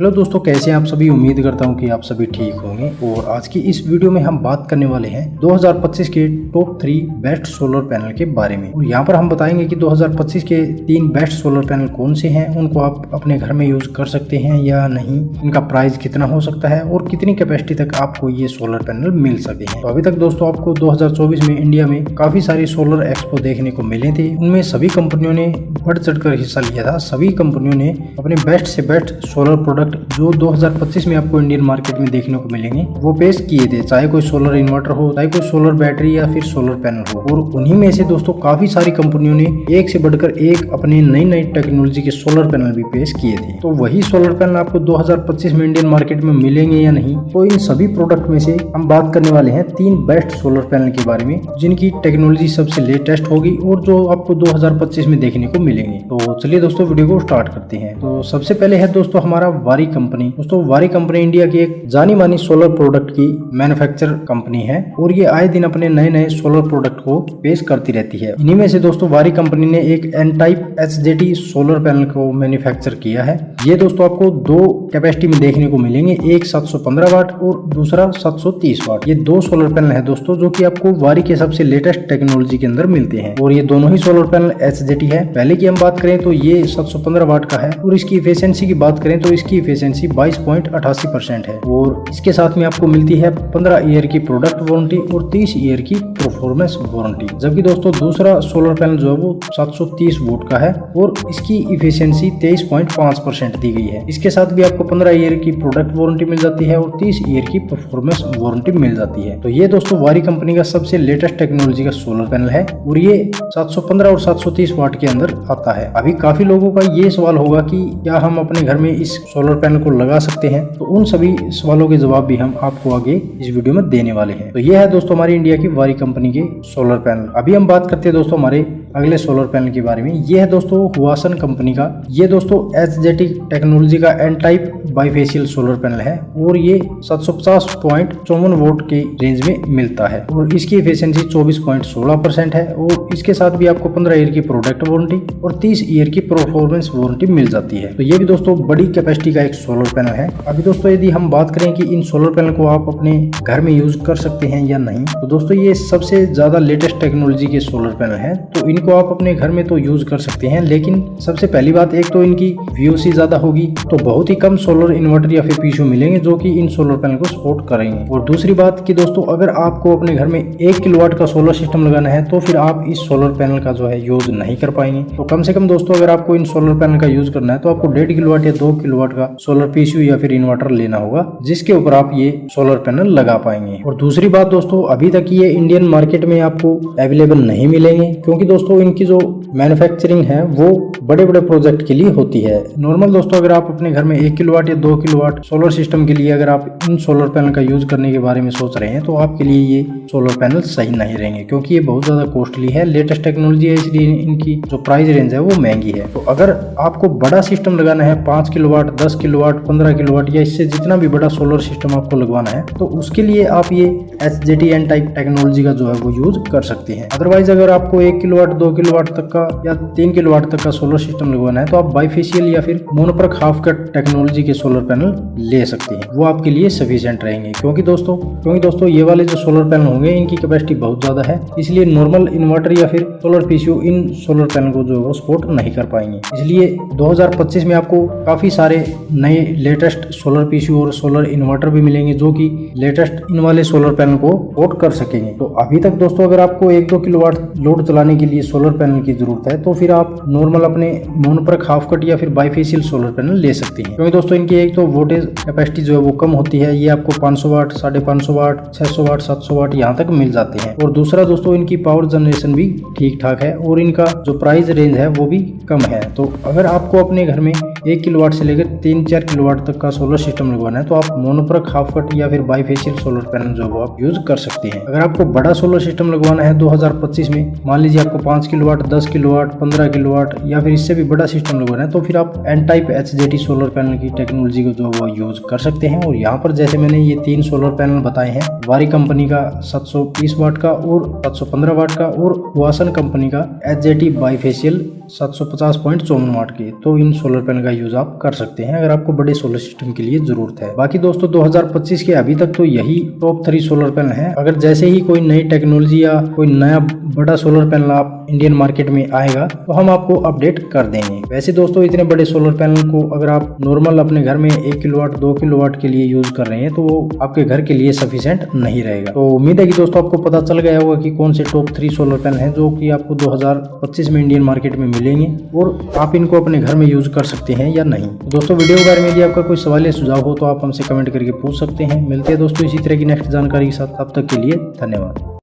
Hello दोस्तों, कैसे हैं आप सभी। उम्मीद करता हूं कि आप सभी ठीक होंगे। और आज की इस वीडियो में हम बात करने वाले हैं 2025 के टॉप 3 बेस्ट सोलर पैनल के बारे में। और यहाँ पर हम बताएंगे कि 2025 के 3 बेस्ट सोलर पैनल कौन से हैं, उनको आप अपने घर में यूज कर सकते हैं या नहीं, इनका प्राइस कितना हो सकता है और कितनी कैपेसिटी तक आपको ये सोलर पैनल मिल सके हैं। तो अभी तक दोस्तों आपको 2024 में इंडिया में काफी सारे सोलर एक्सपो देखने को मिले थे। उनमें सभी कंपनियों ने बढ़ चढ़कर हिस्सा लिया था। सभी कंपनियों ने अपने बेस्ट से बेस्ट सोलर प्रोडक्ट जो 2025 में आपको इंडियन मार्केट में देखने को मिलेंगे वो पेश किए थे, चाहे कोई सोलर इन्वर्टर हो, चाहे कोई सोलर बैटरी या फिर सोलर पैनल हो। और उन्हीं में से दोस्तों काफी सारी कंपनियों ने एक से बढ़कर एक अपने नई नई टेक्नोलॉजी के सोलर पैनल भी पेश किए थे। तो वही सोलर पैनल आपको 2025 में इंडियन मार्केट में मिलेंगे या नहीं, तो इन सभी प्रोडक्ट में से हम बात करने वाले हैं 3 बेस्ट सोलर पैनल के बारे में, जिनकी टेक्नोलॉजी सबसे लेटेस्ट होगी और जो आपको 2025 में देखने को मिलेंगे। तो चलिए दोस्तों वीडियो को स्टार्ट करते हैं। तो सबसे पहले है दोस्तों हमारा वारी कंपनी। दोस्तों वारी कंपनी इंडिया की एक जानी मानी सोलर प्रोडक्ट की मैन्युफैक्चर कंपनी है और ये आए दिन अपने नए नए सोलर प्रोडक्ट को पेश करती रहती है। इन्हीं में से दोस्तों वारी कंपनी ने एक N type HJT solar panel को मैन्युफैक्चर किया है। ये दोस्तों आपको 2 कैपेसिटी में देखने को मिलेंगे, एक 715 वाट और दूसरा 730 वाट। ये 2 सोलर पैनल है दोस्तों जो कि आपको वारी के सबसे लेटेस्ट टेक्नोलॉजी के अंदर मिलते हैं। और ये दोनों ही सोलर पैनल HJT है। पहले की हम बात करें तो ये 715 वाट का है और इसकी इफिशियंसी की बात करें तो इसकी इफिशियंसी 22.88% है। और इसके साथ में आपको मिलती है 15 ईयर की प्रोडक्ट वारंटी और 30 ईयर की परफॉर्मेंस वारंटी। जबकि दोस्तों दूसरा सोलर पैनल जो है वो 730 वोल्ट का है और इसकी इफिशियंसी 23.5% दी गई है। इसके साथ भी आपको 15 ईयर की प्रोडक्ट वारंटी मिल जाती है और 30 ईयर की परफॉर्मेंस वारंटी मिल जाती है। तो ये दोस्तों वारी कंपनी का सबसे लेटेस्ट टेक्नोलॉजी का सोलर पैनल है और ये 715 और 730 वाट के अंदर आता है। अभी काफी लोगों का ये सवाल होगा कि क्या हम अपने घर में इस सोलर पैनल को लगा सकते हैं, तो उन सभी सवालों के जवाब भी हम आपको आगे इस वीडियो में देने वाले हैं। तो ये है दोस्तों हमारी इंडिया की वारी कंपनी के सोलर पैनल। अभी हम बात करते हैं दोस्तों हमारे अगले सोलर पैनल के बारे में। ये है दोस्तों हुआसन कंपनी का। ये दोस्तों HJT टेक्नोलॉजी का N type bifacial solar panel है और ये 750.54 वोल्ट की रेंज में मिलता है और इसकी एफिशिएंसी 24.16% है। और इसके साथ भी आपको 15 ईयर की प्रोडक्ट वारंटी और 30 ईयर की परफॉर्मेंस वारंटी मिल जाती है। तो ये भी दोस्तों बड़ी कैपेसिटी का एक सोलर पैनल है। अभी दोस्तों यदि हम बात करें कि इन सोलर पैनल को आप अपने घर में यूज कर सकते हैं या नहीं, तो दोस्तों ये सबसे ज्यादा लेटेस्ट टेक्नोलॉजी के सोलर पैनल है। तो इनको आप अपने घर में तो यूज कर सकते हैं, लेकिन सबसे पहली बात, एक तो इनकी VOC ज्यादा होगी, तो बहुत ही कम सोलर इन्वर्टर या फिर PSU मिलेंगे जो कि इन सोलर पैनल को सपोर्ट करेंगे। और दूसरी बात कि दोस्तों अगर आपको अपने घर में 1 किलोवाट का सोलर सिस्टम लगाना है तो फिर आप इस सोलर पैनल का जो है यूज नहीं कर पाएंगे। तो कम से कम दोस्तों अगर आपको इन सोलर पैनल का यूज करना है तो आपको 1.5 किलोवाट या 2 किलोवाट का सोलर PSU या फिर इन्वर्टर लेना होगा, जिसके ऊपर आप ये सोलर पैनल लगा पाएंगे। और दूसरी बात दोस्तों, अभी तक ये इंडियन मार्केट में आपको अवेलेबल नहीं मिलेंगे, क्योंकि दोस्तों इनकी जो मैन्युफैक्चरिंग है वो बड़े बड़े प्रोजेक्ट के लिए होती है। नॉर्मल दोस्तों अगर आप अपने घर में 1 किलोवाट या 2 किलोवाट सोलर सिस्टम के लिए अगर आप इन सोलर पैनल का यूज करने के बारे में सोच रहे हैं तो आपके लिए ये सोलर पैनल सही नहीं रहेंगे, क्योंकि ये बहुत ज्यादा कॉस्टली है, लेटेस्ट टेक्नोलॉजी है, इसलिए इनकी जो प्राइस रेंज है वो महंगी है। तो अगर आपको बड़ा सिस्टम लगाना है 5 किलोवाट, 10 किलोवाट, 15 किलोवाट या इससे जितना भी बड़ा सोलर सिस्टम आपको लगवाना है, तो उसके लिए आप ये HJT एन टाइप टेक्नोलॉजी का जो है वो यूज कर सकते हैं। अदरवाइज अगर आपको 1 किलोवाट, 2 किलोवाट तक का या 3 किलोवाट तक का सोलर सिस्टम लगवाना है तो आप बाइफेशियल या फिर मोनोप्रक हाफ कट टेक्नोलॉजी के सोलर पैनल ले सकते हैं, वो आपके लिए सफिशिएंट रहेंगे। क्योंकि दोस्तों ये वाले जो सोलर पैनल होंगे इनकी कैपेसिटी बहुत ज्यादा है, इसलिए नॉर्मल इन्वर्टर या फिर सोलर PSU इन सोलर पैनल को जो है सपोर्ट नहीं कर पाएंगे। इसलिए 2025 में आपको काफी सारे नए लेटेस्ट सोलर PSU और सोलर इन्वर्टर भी मिलेंगे जो कि लेटेस्ट इन वाले सोलर पैनल को सपोर्ट कर सकेंगे। तो अभी तक दोस्तों अगर आपको 1-2 किलोवाट लोड चलाने के लिए सोलर पैनल की जरूरत है तो फिर आप नॉर्मल अपने मोनोप्रक हाफ कट या फिर बाइफेशियल सोलर पैनल ले सकते हैं, क्योंकि दोस्तों इनकी एक तो वोल्टेज कैपेसिटी जो है वो कम होती है। ये आपको 500 वाट, 550 वाट, 600 वाट, 700 वाट यहाँ तक मिल जाते हैं। और दूसरा दोस्तों इनकी पावर जनरेशन भी ठीक ठाक है और इनका जो प्राइस रेंज है वो भी कम है। तो अगर आपको अपने घर में 1 किलोवाट से लेकर 3-4 किलोवाट तक का सोलर सिस्टम लगवाना है तो आप मोनोप्रक हाफ कट या फिर बाइफेशियल सोलर पैनल जो वो आप यूज कर सकते हैं। अगर आपको बड़ा सोलर सिस्टम लगवाना है 2025 में, मान लीजिए आपको 5 किलोवाट, 10 किलोवाट, 15 किलोवाट या फिर इससे भी बड़ा सिस्टम लगवाना है, तो फिर आप N type HJT solar panel की टेक्नोलॉजी को जो वो यूज कर सकते हैं। और यहाँ पर जैसे मैंने ये 3 सोलर पैनल बताए हैं, वारी कंपनी का 720 वाट का और 715 वाट का और हुआसन कंपनी का HJT बाइफेशियल 750.54 वाट के। तो इन सोलर पैनल का यूज आप कर सकते हैं अगर आपको बड़े सोलर सिस्टम के लिए जरूरत है। बाकी दोस्तों 2025 के अभी तक तो यही टॉप 3 सोलर पैनल है। अगर जैसे ही कोई नई टेक्नोलॉजी या कोई नया बड़ा सोलर पैनल आप इंडियन मार्केट में आएगा तो हम आपको अपडेट कर देंगे। वैसे दोस्तों इतने बड़े सोलर पैनल को अगर आप नॉर्मल अपने घर में 1 किलोवाट 2 किलोवाट के लिए यूज कर रहे हैं तो वो आपके घर के लिए सफिशिएंट नहीं रहेगा। तो उम्मीद है कि दोस्तों आपको पता चल गया होगा कि कौन से टॉप 3 सोलर पैनल हैं जो कि आपको 2025 में इंडियन मार्केट में मिलेंगे और आप इनको अपने घर में यूज कर सकते हैं या नहीं। दोस्तों वीडियो के बारे में यदि आपका कोई सवाल या सुझाव हो तो आप हमसे कमेंट करके पूछ सकते हैं। मिलते हैं दोस्तों इसी तरह की नेक्स्ट जानकारी के साथ, तब तक के लिए धन्यवाद।